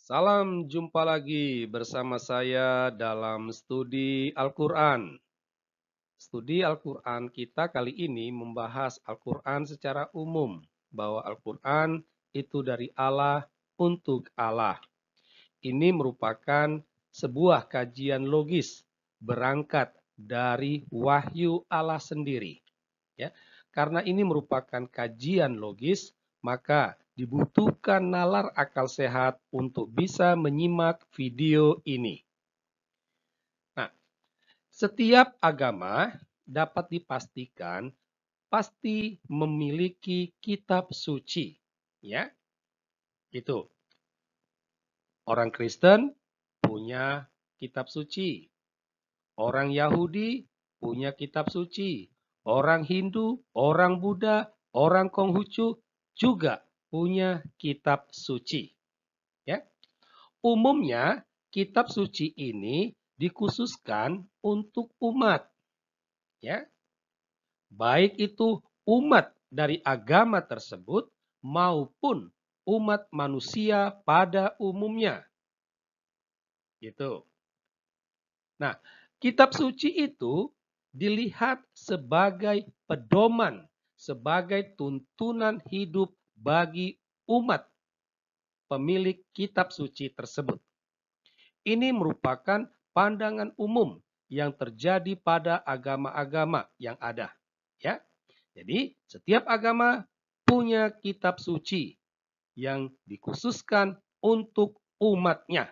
Salam jumpa lagi bersama saya dalam studi Al-Quran. Studi Al-Quran kita kali ini membahas Al-Quran secara umum, bahwa Al-Quran itu dari Allah untuk Allah. Ini merupakan sebuah kajian logis berangkat dari wahyu Allah sendiri. Ya, karena ini merupakan kajian logis, maka dibutuhkan nalar akal sehat untuk bisa menyimak video ini. Nah, setiap agama dapat dipastikan pasti memiliki kitab suci, ya. Itu. Orang Kristen punya kitab suci, orang Yahudi punya kitab suci, orang Hindu, orang Buddha, orang Konghucu juga punya kitab suci. Ya. Umumnya kitab suci ini dikhususkan untuk umat, ya. Baik itu umat dari agama tersebut maupun umat manusia pada umumnya. Gitu. Nah, kitab suci itu dilihat sebagai pedoman, sebagai tuntunan hidup bagi umat pemilik kitab suci tersebut. Ini merupakan pandangan umum yang terjadi pada agama-agama yang ada. Ya, jadi setiap agama punya kitab suci yang dikhususkan untuk umatnya.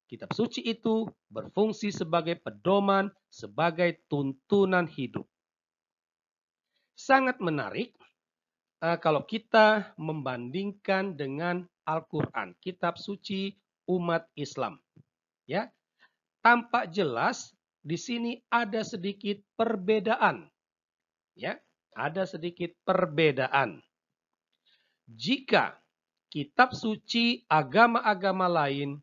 Kitab suci itu berfungsi sebagai pedoman, sebagai tuntunan hidup. Sangat menarik kalau kita membandingkan dengan Al-Quran, kitab suci umat Islam. Ya, tampak jelas di sini ada sedikit perbedaan. Ya, ada sedikit perbedaan. Jika kitab suci agama-agama lain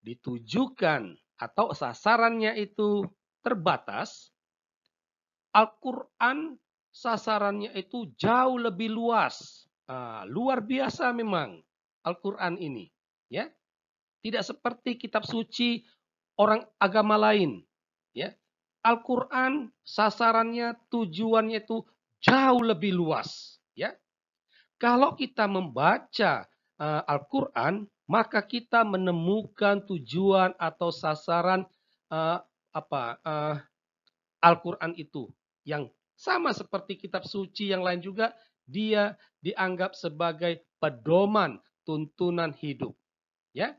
ditujukan atau sasarannya itu terbatas, Al-Quran sasarannya itu jauh lebih luas. Luar biasa memang Al-Quran ini. Ya, tidak seperti kitab suci orang agama lain. Ya, Al-Quran sasarannya, tujuannya itu jauh lebih luas. Ya, kalau kita membaca Al-Quran, maka kita menemukan tujuan atau sasaran uh, Al-Quran itu yang sama seperti kitab suci yang lain juga, dia dianggap sebagai pedoman tuntunan hidup. Ya,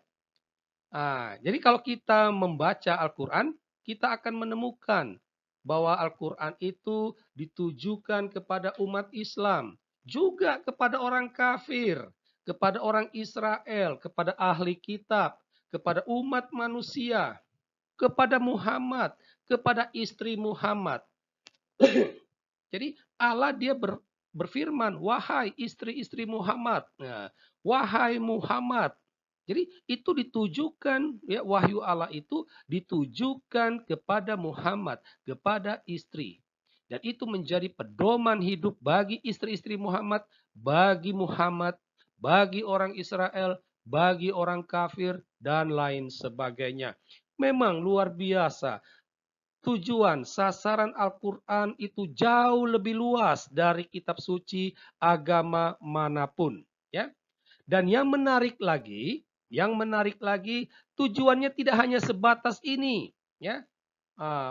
jadi kalau kita membaca Al-Quran, kita akan menemukan bahwa Al-Quran itu ditujukan kepada umat Islam, juga kepada orang kafir, kepada orang Israel, kepada ahli kitab, kepada umat manusia, kepada Muhammad, kepada istri Muhammad. Jadi Allah dia berfirman, wahai istri-istri Muhammad, nah, wahai Muhammad. Jadi itu ditujukan, ya, wahyu Allah itu ditujukan kepada Muhammad, kepada istri. Dan itu menjadi pedoman hidup bagi istri-istri Muhammad, bagi orang Israel, bagi orang kafir, dan lain sebagainya. Memang luar biasa. Tujuan sasaran Al-Quran itu jauh lebih luas dari kitab suci agama manapun. Ya. Dan yang menarik lagi tujuannya tidak hanya sebatas ini. Ya.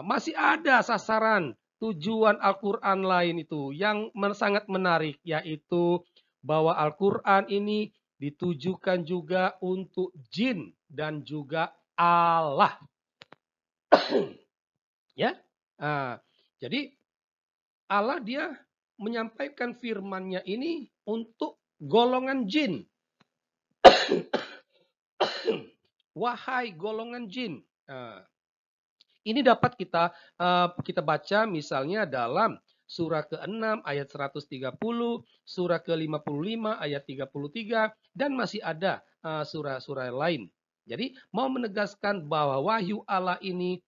Masih ada sasaran tujuan Al-Quran lain itu yang sangat menarik, yaitu bahwa Al-Quran ini ditujukan juga untuk jin dan juga Allah. Ya, jadi Allah dia menyampaikan firman-Nya ini untuk golongan jin. Wahai golongan jin. Ini dapat kita baca misalnya dalam surah ke-6 ayat 130, surah ke-55 ayat 33, dan masih ada surah-surah lain. Jadi mau menegaskan bahwa wahyu Allah ini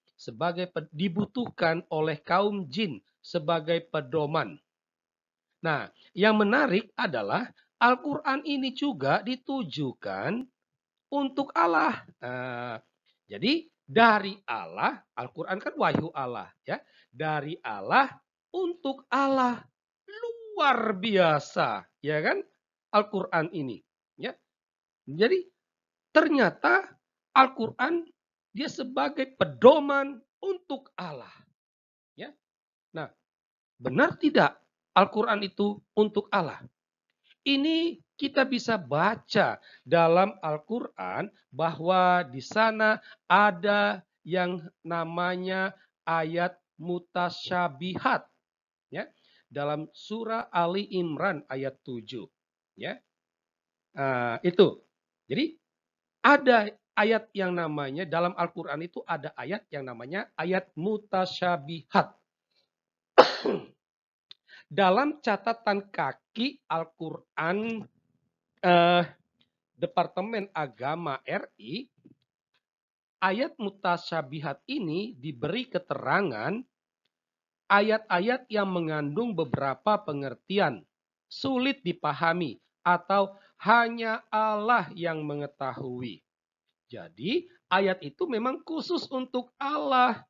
dibutuhkan oleh kaum jin sebagai pedoman. Nah, yang menarik adalah Al-Quran ini juga ditujukan untuk Allah. Jadi dari Allah, Al-Quran kan wahyu Allah, ya. Dari Allah untuk Allah, luar biasa, ya kan? Al-Quran ini, ya. Jadi ternyata Al-Quran dia sebagai pedoman untuk Allah, ya. Nah, benar tidak Al-Quran itu untuk Allah? Ini kita bisa baca dalam Al-Quran bahwa di sana ada yang namanya ayat mutasyabihat, ya, dalam surah Ali Imran ayat 7, ya. Itu. Jadi ada ayat yang namanya dalam Al-Quran itu ada ayat yang namanya ayat mutasyabihat. Dalam catatan kaki Al-Quran Departemen Agama RI, ayat mutasyabihat ini diberi keterangan ayat-ayat yang mengandung beberapa pengertian, sulit dipahami, atau hanya Allah yang mengetahui. Jadi ayat itu memang khusus untuk Allah.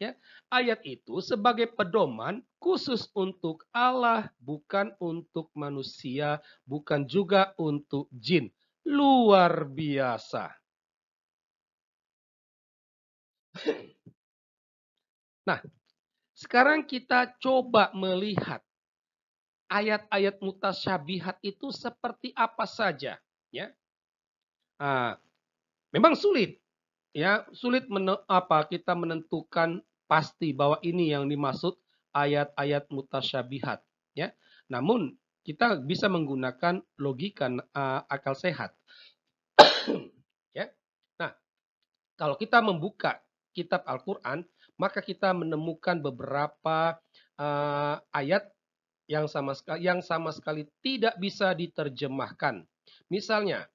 Ya, ayat itu sebagai pedoman khusus untuk Allah, bukan untuk manusia, bukan juga untuk jin. Luar biasa. Nah, sekarang kita coba melihat ayat-ayat mutasyabihat itu seperti apa saja, ya. Memang sulit, ya, sulit kita menentukan pasti bahwa ini yang dimaksud ayat-ayat mutasyabihat, ya. Namun kita bisa menggunakan logika akal sehat. Ya. Nah, kalau kita membuka kitab Al-Quran, maka kita menemukan beberapa ayat yang sama sekali tidak bisa diterjemahkan. Misalnya,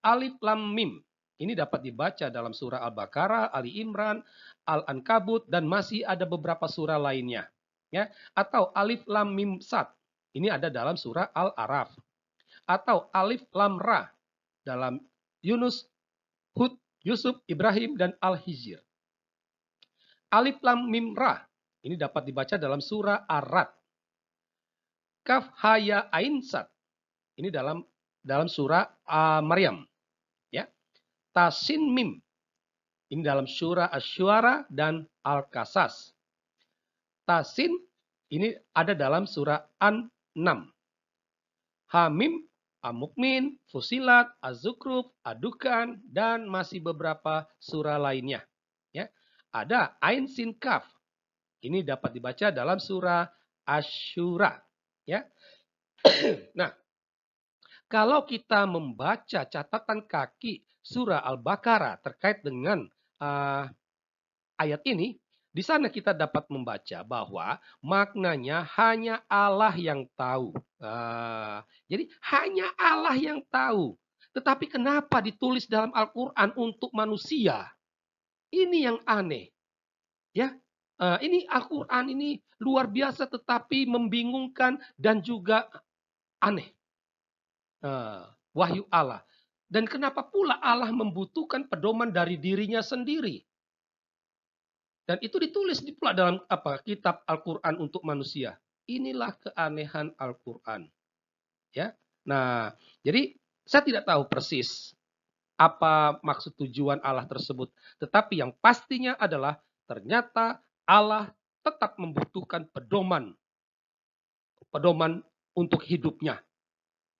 Alif Lam Mim. Ini dapat dibaca dalam surah Al-Baqarah, Ali Imran, Al-Ankabut, dan masih ada beberapa surah lainnya. Ya. Atau Alif Lam Mim Sad. Ini ada dalam surah Al-Araf. Atau Alif Lam Ra dalam Yunus, Hud, Yusuf, Ibrahim, dan Al-Hijr. Alif Lam Mim Ra. Ini dapat dibaca dalam surah Ar-Rad. Kaf Ha Ya Ain Sad. Ini dalam surah Maryam. Ya. Tasin Mim. Ini dalam surah Asy-Syu'ara dan Al-Qasas. Tasin ini ada dalam surah An-Nam. Hamim, Al-Mu'min, Fusilat, Az-Zukhruf, Ad-Dukhan, dan masih beberapa surah lainnya. Ya. Ada Ain Sin Kaf. Ini dapat dibaca dalam surah Asy-Syura. Ya. Nah, kalau kita membaca catatan kaki surah Al-Baqarah terkait dengan ayat ini, di sana kita dapat membaca bahwa maknanya hanya Allah yang tahu. Jadi hanya Allah yang tahu. Tetapi kenapa ditulis dalam Al-Quran untuk manusia? Ini yang aneh. Ya, ini Al-Quran ini luar biasa tetapi membingungkan dan juga aneh. Wahyu Allah. Dan kenapa pula Allah membutuhkan pedoman dari dirinya sendiri? Dan itu ditulis pula dalam kitab Al-Quran untuk manusia. Inilah keanehan Al-Quran. Ya. Nah, jadi saya tidak tahu persis apa maksud tujuan Allah tersebut. Tetapi yang pastinya adalah ternyata Allah tetap membutuhkan pedoman untuk hidupnya.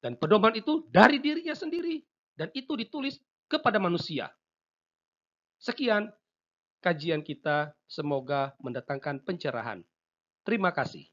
Dan pedoman itu dari dirinya sendiri. Dan itu ditulis kepada manusia. Sekian kajian kita, semoga mendatangkan pencerahan. Terima kasih.